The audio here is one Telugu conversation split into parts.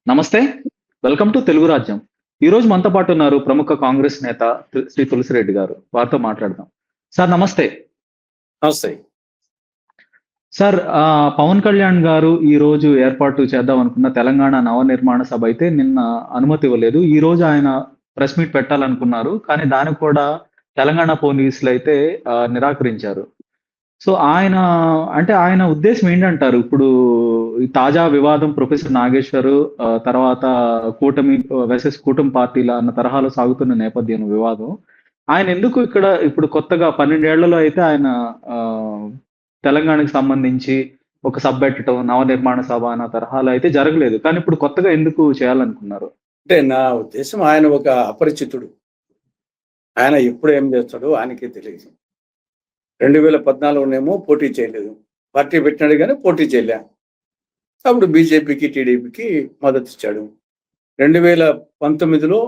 నమస్తే. వెల్కమ్ టు తెలుగు రాజ్యం. ఈరోజు మనతో పాటు ఉన్నారు ప్రముఖ కాంగ్రెస్ నేత శ్రీ తులసిరెడ్డి గారు. వారితో మాట్లాడదాం. సార్ నమస్తే. నమస్తే. సార్ పవన్ కళ్యాణ్ గారు ఈరోజు ఏర్పాటు చేద్దాం అనుకున్న తెలంగాణ నవనిర్మాణ సభ అయితే నిన్న అనుమతి ఇవ్వలేదు. ఈరోజు ఆయన ప్రెస్ మీట్ పెట్టాలనుకున్నారు. కానీ దానికి కూడా తెలంగాణ పోలీసులైతే నిరాకరించారు. సో ఆయన ఉద్దేశ్యం ఏంటంటారు? ఇప్పుడు ఈ తాజా వివాదం ప్రొఫెసర్ నాగేశ్వర్ తర్వాత కూటమి వర్సెస్ కూటమి పార్టీల అన్న తరహాలో సాగుతున్న నేపథ్యం వివాదం. ఆయన ఎందుకు ఇక్కడ ఇప్పుడు కొత్తగా 12 ఏళ్లలో అయితే ఆయన తెలంగాణకి సంబంధించి ఒక సభ పెట్టటం, నవనిర్మాణ సభ అన్న తరహాలో అయితే జరగలేదు. కానీ ఇప్పుడు కొత్తగా ఎందుకు చేయాలనుకున్నారు? అంటే నా ఉద్దేశం ఆయన ఒక అపరిచితుడు. ఆయన ఎప్పుడు ఏం చేస్తాడో ఆయనకే తెలియదు. 2014లోనేమో పోటీ చేయలేదు. పార్టీ పెట్టినాడు కానీ పోటీ చేయలే. అప్పుడు బీజేపీకి, టీడీపీకి మద్దతు ఇచ్చాడు. 2019లో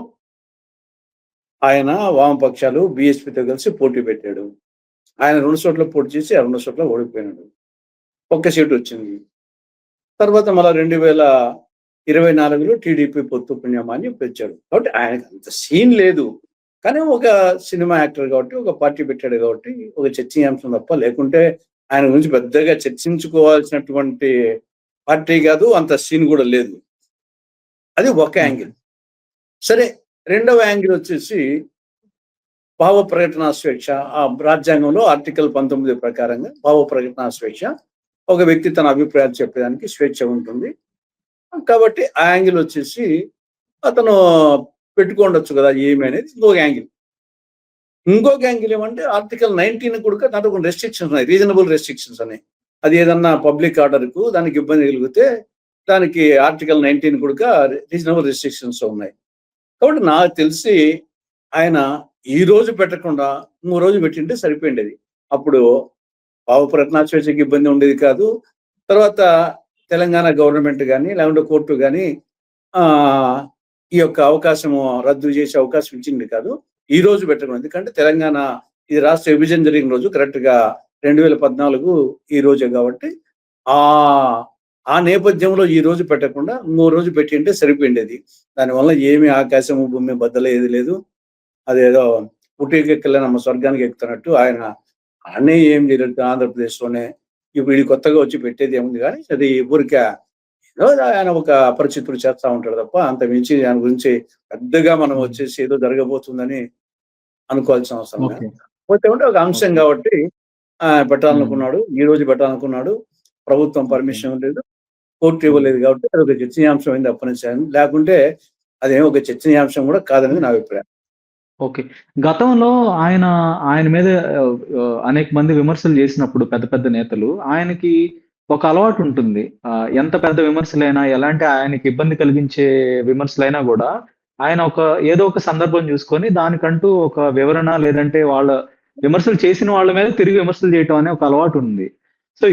ఆయన వామపక్షాలు బీఎస్పీతో కలిసి పోటీ పెట్టాడు. ఆయన 2 చోట్ల పోటీ చేసి ఆ 2 చోట్ల ఓడిపోయినాడు. ఒక్క సీటు వచ్చింది. తర్వాత మళ్ళా 2024లో టీడీపీ పొత్తు పుణ్యమాన్ని పెంచాడు. కాబట్టి ఆయనకు అంత సీన్ లేదు. కానీ ఒక సినిమా యాక్టర్ కాబట్టి, ఒక పార్టీ పెట్టాడు కాబట్టి ఒక చర్చనీయాంశం తప్ప, లేకుంటే ఆయన గురించి పెద్దగా చర్చించుకోవాల్సినటువంటి పార్టీ కాదు, అంత సీన్ కూడా లేదు. అది ఒక యాంగిల్. సరే, రెండవ యాంగిల్ వచ్చేసి భావ ప్రకటన స్వేచ్ఛ. ఆ రాజ్యాంగంలో ఆర్టికల్ 19 ప్రకారంగా భావ ప్రకటన స్వేచ్ఛ, ఒక వ్యక్తి తన అభిప్రాయాలు చెప్పడానికి స్వేచ్ఛ ఉంటుంది. కాబట్టి ఆ యాంగిల్ వచ్చేసి అతను పెట్టుకోండొచ్చు కదా ఏమి అనేది ఇంకొక యాంగిల్. ఇంకొక యాంగిల్ ఏమంటే ఆర్టికల్ 19 కూడా దాంట్లో కొన్ని రెస్ట్రిక్షన్స్ ఉన్నాయి, రీజనబుల్ రెస్ట్రిక్షన్స్ అని. అది ఏదన్నా పబ్లిక్ ఆర్డర్కు దానికి ఇబ్బంది కలిగితే దానికి ఆర్టికల్ 19 కూడా రీజనబుల్ రెస్ట్రిక్షన్స్ ఉన్నాయి. కాబట్టి నాకు తెలిసి ఆయన ఈ రోజు పెట్టకుండా 3 రోజు పెట్టింటే సరిపోయిండేది. అప్పుడు భావ ప్రకటన స్వేచ్ఛకి ఇబ్బంది ఉండేది కాదు. తర్వాత తెలంగాణ గవర్నమెంట్ కానీ లేకుంటే కోర్టు కానీ ఈ యొక్క అవకాశము రద్దు చేసే అవకాశం ఇచ్చింది కాదు. ఈ రోజు పెట్టకుండా, ఎందుకంటే తెలంగాణ ఇది రాష్ట్ర విభజన జరిగిన రోజు కరెక్ట్గా 2014 ఈ రోజే కాబట్టి ఆ నేపథ్యంలో ఈ రోజు పెట్టకుండా 3 రోజు పెట్టింటే సరిపోయిండేది. దానివల్ల ఏమి ఆకాశము భూమి బద్దలు ఏది లేదు. అదేదో పుట్టికెక్కలేనమ్మ స్వర్గానికి ఎక్కుతున్నట్టు ఆయన అన్నీ ఏం జరుగుతుంది ఆంధ్రప్రదేశ్లోనే. ఇప్పుడు ఇది కొత్తగా వచ్చి పెట్టేది ఏముంది కానీ అది ఊరికే ఏదో ఆయన ఒక అపరిచితుడు చేస్తా ఉంటాడు తప్ప అంత మించి దాని గురించి పెద్దగా మనం వచ్చేసి ఏదో జరగబోతుందని అనుకోవాల్సిన అవసరం లేదు. పోతే ఉంటే ఒక అంశం కాబట్టి పెట్టాలనుకున్నాడు, ఈ రోజు పెట్టాలనుకున్నాడు. ప్రభుత్వం పర్మిషన్ లేదు, కోర్టు ఇవ్వలేదు కాబట్టి అది ఒక చర్చనీయాంశం అయింది అప్పనించాను. లేకుంటే అదేమో ఒక చర్చనీయాంశం కూడా కాదనేది నా అభిప్రాయం. ఓకే. గతంలో ఆయన మీద అనేక మంది విమర్శలు చేసినప్పుడు పెద్ద పెద్ద నేతలు, ఆయనకి ఒక అలవాటు ఉంటుంది. ఎంత పెద్ద విమర్శలైనా, ఎలాంటి ఆయనకి ఇబ్బంది కలిగించే విమర్శలైనా గూడా, ఆయన ఏదో ఒక సందర్భం చూసుకొని దానికంటూ ఒక వివరణ లేదంటే విమర్శలు చేసిన వాళ్ళ మీద తిరిగి విమర్శలు చేయటం అనే ఒక అలవాటు ఉంది. సో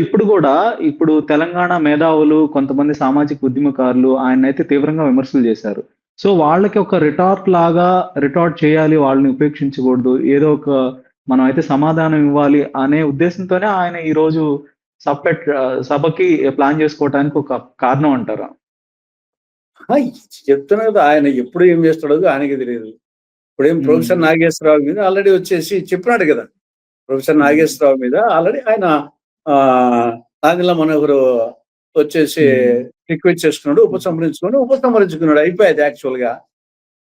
ఇప్పుడు తెలంగాణ మేధావులు, కొంతమంది సామాజిక ఉద్యమకారులు ఆయన్నైతే తీవ్రంగా విమర్శలు చేశారు. సో వాళ్ళకి ఒక రిటార్ట్ చేయాలి, వాళ్ళని ఉపేక్షించకూడదు. ఏదో ఒక మనం అయితే సమాధానం ఇవ్వాలి అనే ఉద్దేశంతోనే ఆయన ఈరోజు సభకి ప్లాన్ చేసుకోవటానికి ఒక కారణం అంటారా? చెప్తున్నా కదా, ఆయన ఎప్పుడు ఏం చేస్తాడో ఆయనకి తెలియదు. ఇప్పుడేం ప్రొఫెసర్ నాగేశ్వరరావు మీద ఆల్రెడీ వచ్చేసి చెప్పినాడు కదా. ప్రొఫెసర్ నాగేశ్వరరావు మీద ఆల్రెడీ ఆయన నాదిల మనోహర్ వచ్చేసి రిక్వెస్ట్ చేసుకున్నాడు, ఉపసంహరించుకున్నాడు. అయిపోయేది యాక్చువల్ గా.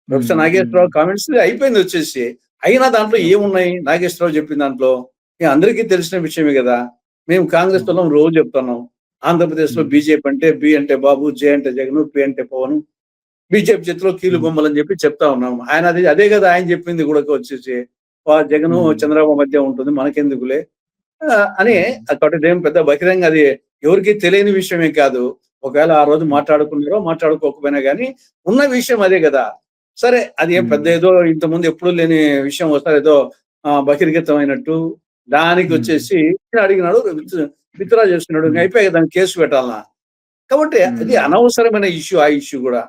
ప్రొఫెసర్ నాగేశ్వరరావు కామెంట్స్ అయిపోయింది వచ్చేసి. అయినా దాంట్లో ఏమున్నాయి? నాగేశ్వరరావు చెప్పిన దాంట్లో అందరికీ తెలిసిన విషయమే కదా. మేము కాంగ్రెస్ వాళ్ళం రోజు చెప్తున్నాం, ఆంధ్రప్రదేశ్ లో బీజేపీ అంటే బి అంటే బాబు, జే అంటే జగన్, పి అంటే పవన్, బీజేపీ చేతిలో కీలు బొమ్మలు అని చెప్పి చెప్తా ఉన్నాం. ఆయన అదే కదా ఆయన చెప్పింది కూడా వచ్చేసి. జగన్ చంద్రబాబు మధ్య ఉంటుంది, మనకెందుకులే అని. కాబట్టి ఏం పెద్ద బహిరంగ అది ఎవరికి తెలియని విషయమే కాదు. ఒకవేళ ఆ రోజు మాట్లాడుకున్నారో మాట్లాడుకోకపోయినా కానీ ఉన్న విషయం అదే కదా. సరే, అది ఏం పెద్ద ఏదో ఇంతకుముందు ఎప్పుడూ లేని విషయం వస్తారు ఏదో బహిర్గతం అయినట్టు దానికి వచ్చేసి అడిగినాడు, విత్డ్రా చేస్తున్నాడు, అయిపోయాయి కదా, దానికి కేసు పెట్టాలనా. కాబట్టి అది అనవసరమైన ఇష్యూ. ఆ ఇష్యూ కూడా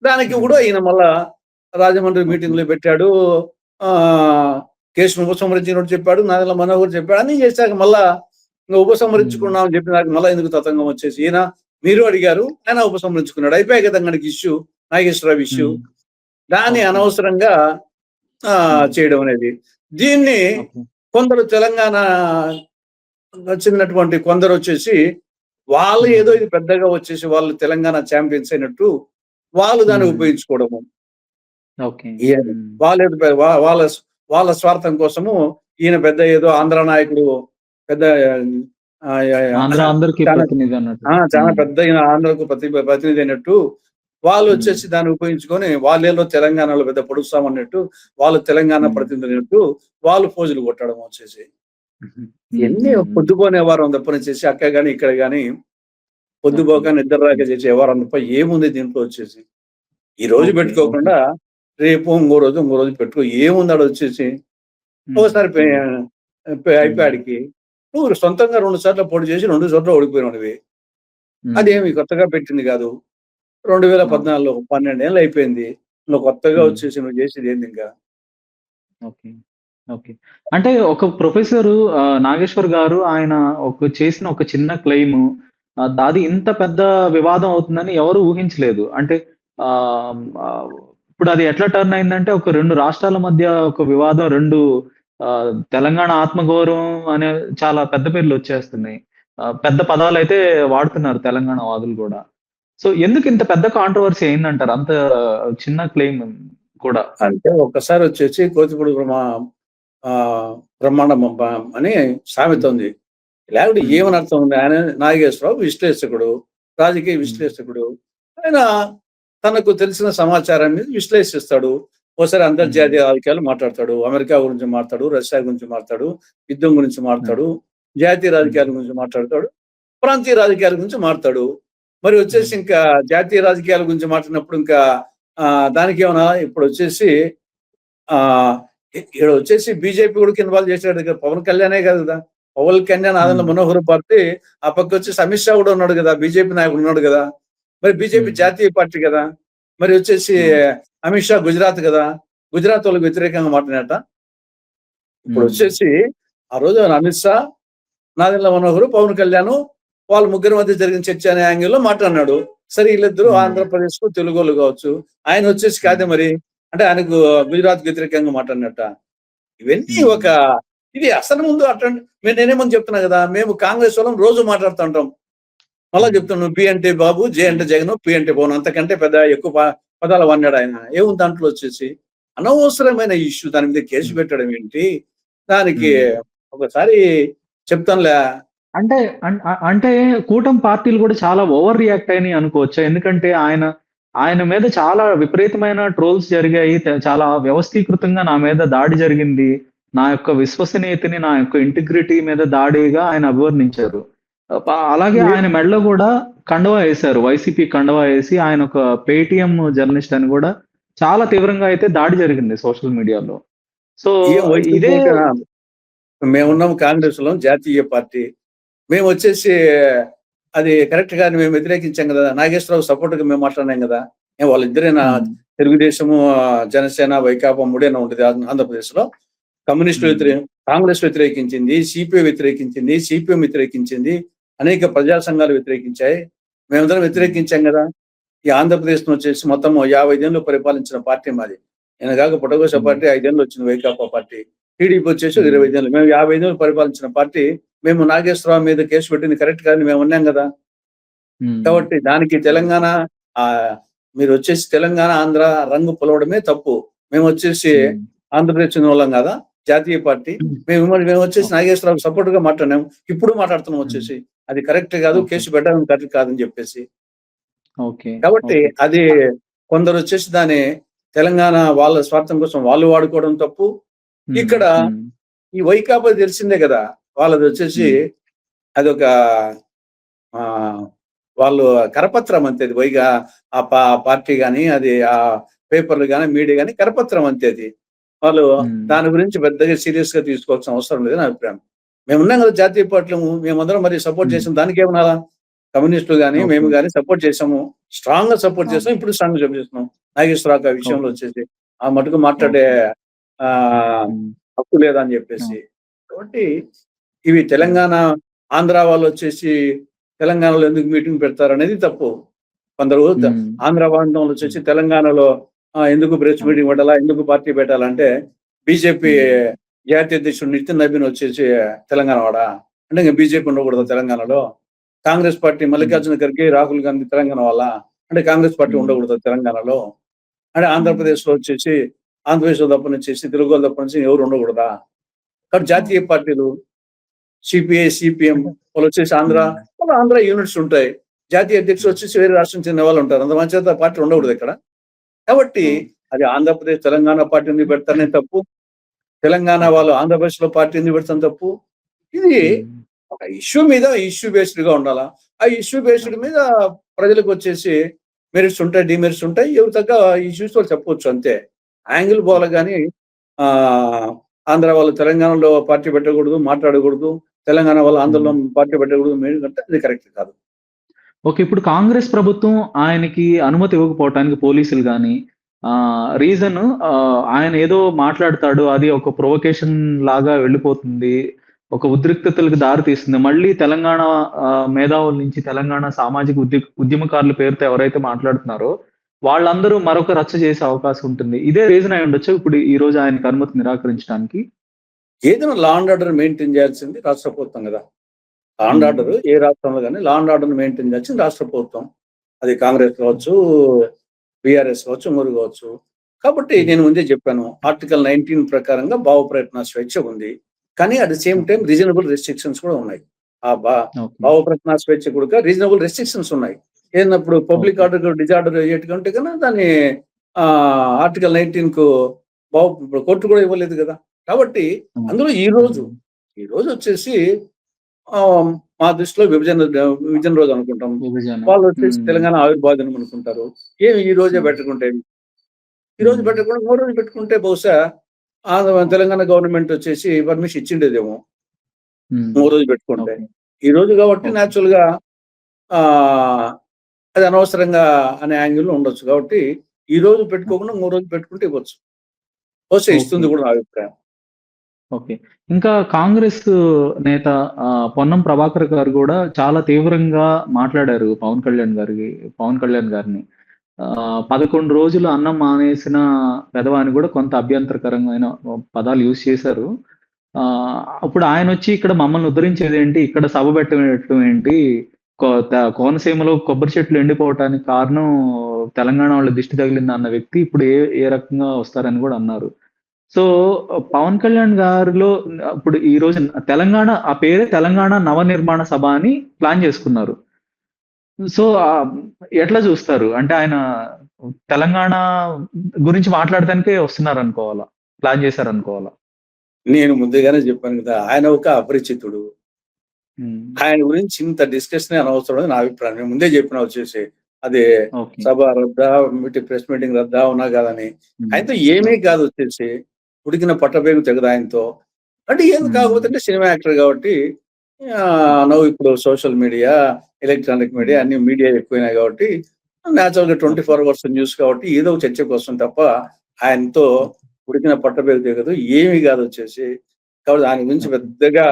దానికి కూడా ఈయన మళ్ళా రాజమండ్రి మీటింగ్ లో పెట్టాడు, కేసును ఉపసంహరించినట్టు చెప్పాడు, నాదెల్ల మనోహర్ చెప్పాడు, అన్ని చేశాక మళ్ళా ఉపసంహరించుకున్నామని చెప్పిన మళ్ళీ ఎందుకు తతంగం వచ్చేసి ఈయన మీరు అడిగారు, ఆయన ఉపసంహరించుకున్నాడు. అయిపోయాయి కదా మనకి ఇష్యూ, నాగేశ్వరరావు ఇష్యూ. దాన్ని అనవసరంగా చేయడం అనేది. దీన్ని కొందరు తెలంగాణ చెందినటువంటి కొందరు వచ్చేసి వాళ్ళు ఏదో ఇది పెద్దగా వచ్చేసి వాళ్ళు తెలంగాణ ఛాంపియన్స్ అయినట్టు వాళ్ళు దాన్ని ఉపయోగించుకోవడము. వాళ్ళు వాళ్ళ వాళ్ళ స్వార్థం కోసము ఈయన పెద్ద ఏదో ఆంధ్ర నాయకుడు, పెద్ద చాలా పెద్ద ఆంధ్రకు ప్రతినిధి అయినట్టు వాళ్ళు వచ్చేసి దాన్ని ఉపయోగించుకొని వాళ్ళేలో తెలంగాణలో పెద్ద పొడుస్తామన్నట్టు, వాళ్ళు తెలంగాణ ప్రతినిధులు అన్నట్టు వాళ్ళు పోజులు కొట్టడం వచ్చేసి ఎన్ని పొద్దుపోని వ్యవహారం తప్ప చేసి అక్క గాని ఇక్కడ గాని పొద్దుపోక నిద్రరాక చేసే వ్యవహారం తప్ప ఏముంది దీంట్లో వచ్చేసి. ఈ రోజు పెట్టుకోకుండా రేపు ఇంకో రోజు పెట్టుకో ఏముంది ఆడ వచ్చేసి. ఒకసారి అయిపోయాడికి నువ్వు సొంతంగా 2 సార్లు పోటీ చేసి 2 చోట్ల ఓడిపోయినవి. అదేమి కొత్తగా పెట్టింది కాదు. 2014లో 12 ఏళ్ళు అయిపోయింది. నువ్వు కొత్తగా వచ్చేసి నువ్వు చేసేది ఏంది ఇంకా. అంటే ఒక ప్రొఫెసర్ నాగేశ్వర్ గారు ఆయన చేసిన ఒక చిన్న క్లెయిమ్ అది ఇంత పెద్ద వివాదం అవుతుందని ఎవరు ఊహించలేదు. అంటే ఇప్పుడు అది ఎట్లా టర్న్ అయిందంటే ఒక 2 రాష్ట్రాల మధ్య ఒక వివాదం, 2 తెలంగాణ ఆత్మగౌరవం అనే చాలా పెద్ద పేర్లు వచ్చేస్తున్నాయి. పెద్ద పదాలైతే వాడుతున్నారు తెలంగాణ వాదులు కూడా. సో ఎందుకు ఇంత పెద్ద కాంట్రవర్సీ అయిందంటారు అంత చిన్న క్లెయిమ్ కూడా? అంటే ఒక్కసారి వచ్చేసి కోతిపూడి బ్రహ్మాండం అని సామెత ఉంది. లేకపోతే ఏమని అర్థం ఉంది? ఆయన నాగేశ్వరరావు విశ్లేషకుడు, రాజకీయ విశ్లేషకుడు. ఆయన తనకు తెలిసిన సమాచారాన్ని విశ్లేషిస్తాడు. ఒకసారి అంతర్జాతీయ రాజకీయాలు మాట్లాడతాడు, అమెరికా గురించి మాట్లాడు, రష్యా గురించి మాట్లాడు, యుద్ధం గురించి మాట్లాడు, జాతీయ రాజకీయాల గురించి మాట్లాడతాడు, ప్రాంతీయ రాజకీయాల గురించి మాట్లాడు. మరి వచ్చేసి ఇంకా జాతీయ రాజకీయాల గురించి మాట్లాడినప్పుడు ఇంకా దానికి ఏమన్నా ఇప్పుడు వచ్చేసి ఇక్కడ వచ్చేసి బీజేపీ కూడా ఇన్వాల్వ్ చేశాడు కదా, పవన్ కళ్యాణే కదా. పవన్ కళ్యాణ్ ఆనంద మనోహర్ పార్టీ, ఆ పక్క వచ్చేసి అమిత్ షా కూడా ఉన్నాడు కదా, బీజేపీ నాయకుడు ఉన్నాడు కదా. మరి బీజేపీ జాతీయ పార్టీ కదా. మరి వచ్చేసి అమిత్ షా గుజరాత్ కదా, గుజరాత్ వాళ్ళకి వ్యతిరేకంగా మాట్లాడట. ఇప్పుడు వచ్చేసి ఆ రోజు అమిత్ షా, నాదెండ్ల మనోహర్, పవన్ కళ్యాణ్ వాళ్ళ ముగ్గురి మధ్య జరిగిన చర్చ అనే యాంగిల్లో మాట్లాడినాడు. సరే వీళ్ళిద్దరూ ఆంధ్రప్రదేశ్ కు తెలుగోళ్ళు కావచ్చు. ఆయన వచ్చేసి కాదే మరి అంటే ఆయనకు గుజరాత్ వ్యతిరేకంగా మాట్లాడినట్ట. ఇవన్నీ ఇది అసలు ముందు అట్లాంటి నేనేమని చెప్తున్నా కదా, మేము కాంగ్రెస్ వాళ్ళం రోజు మాట్లాడుతూ ఉంటాం. మళ్ళా చెప్తున్నాను, బి అంటే బాబు, జే అంటే జగన్, పి అంటే పవన్, అంతకంటే పెద్ద ఎక్కువ పదాలు వాడినాడు ఆయన. ఏముంది దాంట్లో వచ్చేసి అనవసరమైన ఇష్యూ, దాని మీద కేసు పెట్టడం ఏంటి? దానికి ఒకసారి చెప్తానులే. అంటే కూటమి పార్టీలు కూడా చాలా ఓవర్ రియాక్ట్ అయినాయి అనుకోవచ్చా? ఎందుకంటే ఆయన మీద చాలా విపరీతమైన ట్రోల్స్ జరిగాయి. చాలా వ్యవస్థీకృతంగా నా మీద దాడి జరిగింది, నా యొక్క విశ్వసనీయతని, నా యొక్క ఇంటిగ్రిటీ మీద దాడిగా ఆయన అభివర్ణించారు. అలాగే ఆయన మెడలో కూడా కండువా వేశారు, వైసీపీ కండువా వేసి ఆయన ఒక పేటిఎం జర్నలిస్ట్ అని కూడా చాలా తీవ్రంగా అయితే దాడి జరిగింది సోషల్ మీడియాలో. సో ఇదే మేమున్నాం కాంగ్రెస్ లో జాతీయ పార్టీ, మేము వచ్చేసి అది కరెక్ట్ గా మేము వ్యతిరేకించాం కదా. నాగేశ్వరరావు సపోర్ట్ గా మేము మాట్లాడినాం కదా. వాళ్ళిద్దరేనా తెలుగుదేశము, జనసేన, వైకాపా మూడేనా ఉండేది ఆంధ్రప్రదేశ్ లో. కమ్యూనిస్టు కాంగ్రెస్ వ్యతిరేకించింది, సిపిఐ వ్యతిరేకించింది, సిపిఎం వ్యతిరేకించింది, అనేక ప్రజా సంఘాలు వ్యతిరేకించాయి. మేమందరం వ్యతిరేకించాం కదా. ఈ ఆంధ్రప్రదేశ్ ను వచ్చేసి మొత్తం 50 ఏళ్ళు పరిపాలించిన పార్టీ మాది. నేను కాక పుట్టగోస పార్టీ 5 ఏళ్ళు వచ్చింది, వైకాపా పార్టీ. టీడీపీ వచ్చేసి 25 ఏళ్ళు. మేము 55 ఏళ్ళు పరిపాలించిన పార్టీ. మేము నాగేశ్వరరావు మీద కేసు పెట్టింది కరెక్ట్ కాదని మేము ఉన్నాం కదా. కాబట్టి దానికి తెలంగాణ మీరు వచ్చేసి తెలంగాణ ఆంధ్ర రంగు పొలవడమే తప్పు. మేము వచ్చేసి ఆంధ్రప్రదేశ్ చెందిన వాళ్ళం కదా, జాతీయ పార్టీ. మేము వచ్చేసి నాగేశ్వరరావు సపోర్ట్ గా మాట్లాడినాం, ఇప్పుడు మాట్లాడుతున్నాం వచ్చేసి అది కరెక్ట్ కాదు, కేసు పెట్టడం కరెక్ట్ కాదని చెప్పేసి. కాబట్టి అది కొందరు వచ్చేసి దాని తెలంగాణ వాళ్ళ స్వార్థం కోసం వాళ్ళు వాడుకోవడం తప్పు. ఇక్కడ ఈ వైకాపా తెలిసిందే కదా, వాళ్ళది వచ్చేసి అదొక వాళ్ళు కరపత్రం అంతే. అది ఆ పార్టీ కానీ, అది ఆ పేపర్లు కానీ, మీడియా కానీ కరపత్రం అంతే. అది వాళ్ళు దాని గురించి పెద్దగా సీరియస్ గా తీసుకోవాల్సిన అవసరం లేదు నా అభిప్రాయం. మేమున్నాం కదా జాతీయ పార్టీలు, మేమందరం మరి సపోర్ట్ చేసాం. దానికి ఏమన్నా కమ్యూనిస్టులు కానీ మేము కానీ సపోర్ట్ చేసాము, స్ట్రాంగ్ గా సపోర్ట్ చేసాం, ఇప్పుడు స్ట్రాంగ్ గా చేస్తున్నాం. నాగేశ్వరరావు ఆ విషయంలో వచ్చేసి ఆ మటుకు మాట్లాడే హక్కు లేదని చెప్పేసి. కాబట్టి ఇవి తెలంగాణ ఆంధ్ర వాళ్ళు వచ్చేసి తెలంగాణలో ఎందుకు మీటింగ్ పెడతారు అనేది తప్పు. కొందరు ఆంధ్ర ప్రాంతంలో వచ్చేసి తెలంగాణలో ఎందుకు ప్రెస్ మీటింగ్ పెట్టాలా, ఎందుకు పార్టీ పెట్టాలంటే బీజేపీ జాతీయ అధ్యక్షుడు నితిన్ నబీన్ వచ్చేసి తెలంగాణ వాడా అంటే ఇంకా బీజేపీ ఉండకూడదు తెలంగాణలో. కాంగ్రెస్ పార్టీ మల్లికార్జున ఖర్గే, రాహుల్ గాంధీ తెలంగాణ వాళ్ళ అంటే కాంగ్రెస్ పార్టీ ఉండకూడదు తెలంగాణలో. అంటే ఆంధ్రప్రదేశ్ లో వచ్చేసి ఆంధ్రప్రదేశ్ లో తప్ప వచ్చేసి తెలుగు తప్ప నుంచి ఎవరు ఉండకూడదా. కాబట్టి జాతీయ పార్టీలు సిపిఐ, సిపిఎం వాళ్ళు వచ్చేసి ఆంధ్ర యూనిట్స్ ఉంటాయి. జాతీయ అధ్యక్షులు వచ్చేసి వేరే రాష్ట్రం చెందిన వాళ్ళు ఉంటారు. అంత మంచి పార్టీ ఉండకూడదు ఇక్కడ. కాబట్టి అది ఆంధ్రప్రదేశ్ తెలంగాణ పార్టీ ఎందుకు పెడతానే తప్పు, తెలంగాణ వాళ్ళు ఆంధ్రప్రదేశ్ లో పార్టీ ఎందుకు పెడతాను తప్పు. ఇది ఒక ఇష్యూ మీద ఇష్యూ బేస్డ్ గా ఉండాలా. ఆ ఇష్యూ బేస్డ్ మీద ప్రజలకు వచ్చేసి మెరిట్స్ ఉంటాయి, డిమెరిట్స్ ఉంటాయి. ఎవరు తగ్గ ఇష్యూస్ వాళ్ళు చెప్పవచ్చు అంతే. యాంగిల్ పోవాలి కానీ ఆంధ్ర వాళ్ళు తెలంగాణలో పార్టీ పెట్టకూడదు, మాట్లాడకూడదు, తెలంగాణ వాళ్ళు ఆంధ్రలో పార్టీ పెట్టకూడదు అంటే అది కరెక్ట్ కాదు. ఓకే. ఇప్పుడు కాంగ్రెస్ ప్రభుత్వం ఆయనకి అనుమతి ఇవ్వకపోవటానికి పోలీసులు గాని రీజన్ ఆయన ఏదో మాట్లాడతాడు, అది ఒక ప్రొవొకేషన్ లాగా వెళ్ళిపోతుంది, ఒక ఉద్రిక్తతలకు దారి తీస్తుంది. మళ్ళీ తెలంగాణ మేధావుల నుంచి తెలంగాణ సామాజిక ఉద్యమకారుల పేరుతో ఎవరైతే మాట్లాడుతున్నారో వాళ్ళందరూ మరొక రచ్చ చేసే అవకాశం ఉంటుంది. ఇదే రీజన్ అయి ఉండొచ్చు ఇప్పుడు ఈ రోజు ఆయనకు అనుమతి నిరాకరించడానికి. ఏదైనా లా అండ్ ఆర్డర్ మెయింటైన్ చేయాల్సింది రాష్ట్ర ప్రభుత్వం కదా. లా అండ్ ఆర్డర్ ఏ రాష్ట్రంలో కానీ లా అండ్ ఆర్డర్ మెయింటైన్ చేయాల్సింది రాష్ట్ర ప్రభుత్వం. అది కాంగ్రెస్ కావచ్చు, బీఆర్ఎస్ కావచ్చు, మూరు కావచ్చు. కాబట్టి నేను ముందే చెప్పాను, ఆర్టికల్ 19 ప్రకారంగా భావ ప్రయత్న స్వేచ్ఛ ఉంది. కానీ at the same time reasonable restrictions కూడా ఉన్నాయి. ఆ భావ ప్రయత్న స్వేచ్ఛ కూడా రీజనబుల్ రెస్ట్రిక్షన్స్ ఉన్నాయి. ఏదైనప్పుడు పబ్లిక్ ఆర్డర్ డిజార్డర్ అయ్యేట్టుకుంటే కన్నా దాన్ని ఆర్టికల్ 19 కు కోర్టు కూడా ఇవ్వలేదు కదా. కాబట్టి అందులో ఈ రోజు వచ్చేసి మా దృష్టిలో విభజన రోజు అనుకుంటాం. వాళ్ళు వచ్చేసి తెలంగాణ ఆవిర్భావ దినం అనుకుంటారు. ఏమి ఈ రోజే పెట్టుకుంటే, ఈ రోజు పెట్టకుండా 3 రోజులు పెట్టుకుంటే బహుశా తెలంగాణ గవర్నమెంట్ వచ్చేసి పర్మిషన్ ఇచ్చిండేదేమో 3 రోజులు పెట్టుకుంటే. ఈ రోజు కాబట్టి న్యాచురల్ గా అది అనవసరంగా అనే యాంగిల్ ఉండొచ్చు. కాబట్టి ఈ రోజు పెట్టుకోకుండా 3 రోజులు పెట్టుకుంటే ఇవ్వచ్చు. బహుశా ఇస్తుంది కూడా నా అభిప్రాయం. ఓకే. ఇంకా కాంగ్రెస్ నేత పొన్నం ప్రభాకర్ గారు కూడా చాలా తీవ్రంగా మాట్లాడారు పవన్ కళ్యాణ్ గారిని. 11 రోజులు అన్నం మానేసిన పెదవ అని కూడా కొంత అభ్యంతరకరమైన పదాలు యూజ్ చేశారు. అప్పుడు ఆయన వచ్చి ఇక్కడ మమ్మల్ని ఉద్ధరించేది ఏంటి, ఇక్కడ సభ పెట్టడం ఏంటి, కోనసీమలో కొబ్బరి చెట్లు ఎండిపోవటానికి కారణం తెలంగాణ వాళ్ళ దిష్టి తగిలింది అన్న వ్యక్తి ఇప్పుడు ఏ రకంగా వస్తారని కూడా అన్నారు. సో పవన్ కళ్యాణ్ గారిలో ఇప్పుడు ఈ రోజు తెలంగాణ ఆ పేరే తెలంగాణ నవనిర్మాణ సభ అని ప్లాన్ చేసుకున్నారు. సో ఎట్లా చూస్తారు? అంటే ఆయన తెలంగాణ గురించి మాట్లాడటానికే వస్తున్నారు అనుకోవాలా, ప్లాన్ చేశారు అనుకోవాలా? నేను ముందుగానే చెప్పాను కదా, ఆయన ఒక అపరిచితుడు. ఆయన గురించి ఇంత డిస్కషన్ అనవసరం నా అభిప్రాయం. నేను ముందే చెప్పిన వచ్చేసి అదే సభ రద్దా, ప్రెస్ మీటింగ్ రద్దా ఉన్నా కాదని. ఆయనతో ఏమీ కాదు వచ్చేసి ఉడికిన పట్టబేగు తెగదు ఆయనతో. అంటే ఏది కాకపోతే సినిమా యాక్టర్ కాబట్టి నవ్వు ఇప్పుడు సోషల్ మీడియా, ఎలక్ట్రానిక్ మీడియా అన్ని మీడియా ఎక్కువైనాయి కాబట్టి న్యాచురల్ గా 24 hours న్యూస్ కాబట్టి ఏదో చర్చకు వస్తుంది తప్ప ఆయనతో ఉడికిన పట్టబేగు తెగదు, ఏమీ కాదు వచ్చేసి. కాబట్టి ఆయన గురించి పెద్దగా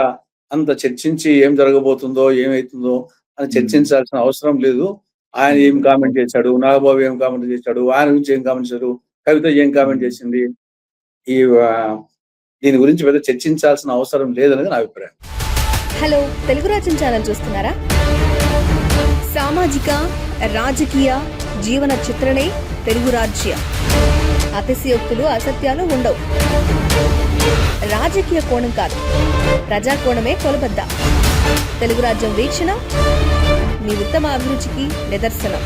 అంత చర్చించి ఏం జరగబోతుందో ఏమైతుందో అని చర్చించాల్సిన అవసరం లేదు. ఆయన ఏం కామెంట్ చేశాడు, నాగబాబు ఏం కామెంట్ చేశాడు, ఆయన గురించి ఏం కామెంట్ చేశారు, కవిత ఏం కామెంట్ చేసింది, దీని గురించి పెద్ద చర్చించాల్సిన అవసరం లేదనేది నా అభిప్రాయం. హలో, తెలుగు రాజ్యం ఛానల్ చూస్తున్నారా? సామాజిక, రాజకీయ, జీవన చిత్రణే తెలుగు రాజ్యం. అతిశయోక్తులు, అసత్యాలు ఉండవు. రాజకీయ కోణం కాదు, ప్రజా కోణమే కొలబద్ద. తెలుగు రాజ్యం వీక్షణ మీ ఉత్తమ అభిరుచికి నిదర్శనం.